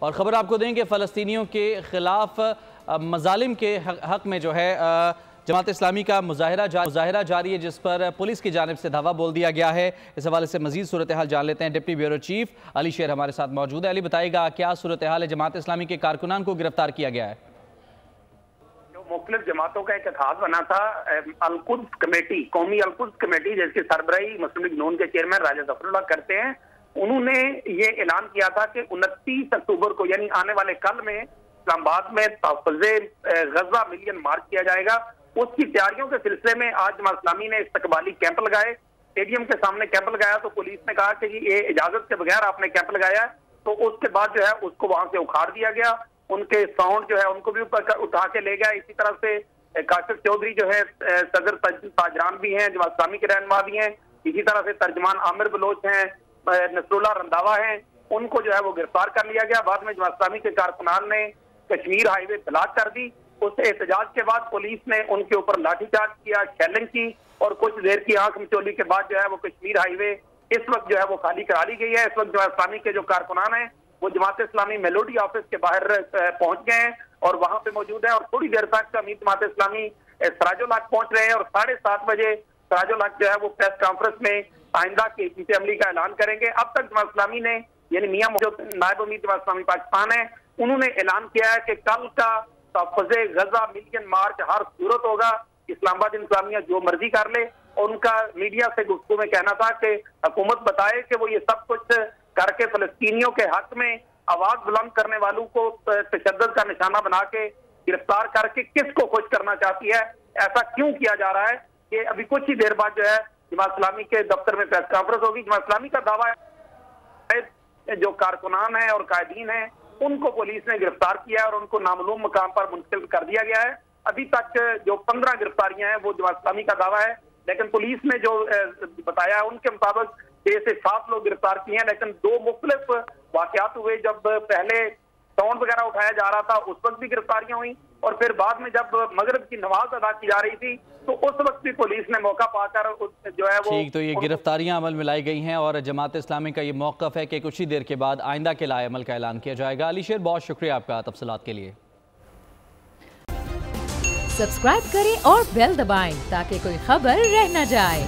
اور خبر آپ کو دیں کہ فلسطینیوں کے خلاف مظالم کے حق میں جو ہے جماعت اسلامی کا مظاہرہ جاری ہے، جس پر پولیس کی جانب سے دھاوا بول دیا گیا ہے۔ اس حوالے سے مزید صورتحال جان لیتے ہیں۔ ڈپٹی بیورو چیف علی شیر ہمارے ساتھ موجود ہے۔ علی، بتائے گا کیا صورتحال ہے؟ جماعت اسلامی کے کارکنان کو گرفتار کیا گیا ہے۔ جو مختلف جماعتوں کا ایک اتحاد بنا تھا، القدس کمیٹی، قومی القدس کمیٹی، جس کی سربراہی مسلم لیگ نون کے چیئرمین راجہ ظفر اللہ کرتے ہیں، انہوں نے یہ اعلان کیا تھا کہ 29 اکتوبر کو یعنی آنے والے کل میں اسلام آباد میں تحفظ غزہ ملین مارچ کیا جائے گا۔ اس کی تیاریوں کے سلسلے میں آج جماعت اسلامی نے استقبالی کیمپ لگائے، اسٹیڈیم کے سامنے کیمپ لگایا، تو پولیس نے کہا کہ یہ اجازت کے بغیر آپ نے کیمپ لگایا ہے، تو اس کے بعد جو ہے اس کو وہاں سے اکھاڑ دیا گیا۔ ان کے ساؤنڈ جو ہے ان کو بھی اٹھا کے لے گیا۔ اسی طرح سے کاشف چودھری جو ہے صدر تاجران بھی ہیں، جماعت اسلامی کے رہنما بھی ہیں، اسی طرح سے ترجمان عامر بلوچ ہیں، نصر اللہ رنداوا ہیں، ان کو جو ہے وہ گرفتار کر لیا گیا۔ بعد میں جماعت اسلامی کے کارکنان نے کشمیر ہائی وے بلاک کر دی۔ اس احتجاج کے بعد پولیس نے ان کے اوپر لاٹھی چارج کیا، شیلنگ کی، اور کچھ دیر کی آنکھ مچولی کے بعد جو ہے وہ کشمیر ہائی وے اس وقت جو ہے وہ خالی کرا لی گئی ہے۔ اس وقت جماعت اسلامی کے جو کارکنان ہیں وہ جماعت اسلامی میلوڈی آفس کے باہر پہنچ گئے ہیں اور وہاں پہ موجود ہیں، اور تھوڑی دیر تک امیر جماعت اسلامی سراج الحق پہنچ رہے ہیں، اور 7:30 بجے سراج الحق جو ہے وہ پریس کانفرنس میں آئندہ کی حکمت عملی کا اعلان کریں گے۔ اب تک جماعت اسلامی نے یعنی میاں جو نائب امیر جماعت اسلامی پاکستان ہے، انہوں نے اعلان کیا ہے کہ کل کا تحفظ غزہ ملین مارچ ہر صورت ہوگا، اسلام آباد انتظامیہ جو مرضی کر لے۔ اور ان کا میڈیا سے گفتگو میں کہنا تھا کہ حکومت بتائے کہ وہ یہ سب کچھ کر کے فلسطینیوں کے حق میں آواز بلند کرنے والوں کو تشدد کا نشانہ بنا کے گرفتار کر کے کس کو خوش کرنا چاہتی ہے، ایسا کیوں کیا جا رہا ہے۔ کہ ابھی کچھ ہی دیر بعد جو ہے جماعت اسلامی کے دفتر میں پریس کانفرنس ہوگی۔ جماعت اسلامی کا دعویٰ ہے جو کارکنان ہیں اور قائدین ہیں ان کو پولیس نے گرفتار کیا اور ان کو نامعلوم مقام پر منتقل کر دیا گیا ہے۔ ابھی تک جو 15 گرفتاریاں ہیں وہ جماعت اسلامی کا دعویٰ ہے، لیکن پولیس نے جو بتایا ہے ان کے مطابق 6 سے 7 لوگ گرفتار کیے ہیں، لیکن 2 مختلف واقعات ہوئے۔ جب پہلے ساؤنڈ وغیرہ اٹھایا جا رہا تھا اس وقت بھی گرفتاریاں ہوئیں، اور پھر بعد میں جب مغرب کی نماز ادا کی جا رہی تھی تو اس وقت بھی پولیس نے موقع پا کر جو ہے وہ ٹھیک، تو یہ گرفتاریاں عمل میں لائی گئی ہیں اور جماعت اسلامی کا یہ موقف ہے کہ کچھ ہی دیر کے بعد آئندہ کے لائے عمل کا اعلان کیا جائے گا۔ علی شیر، بہت شکریہ آپ کا تفصیلات کے لیے۔ سبسکرائب کریں اور بیل دبائیں تاکہ کوئی خبر رہ نہ جائے۔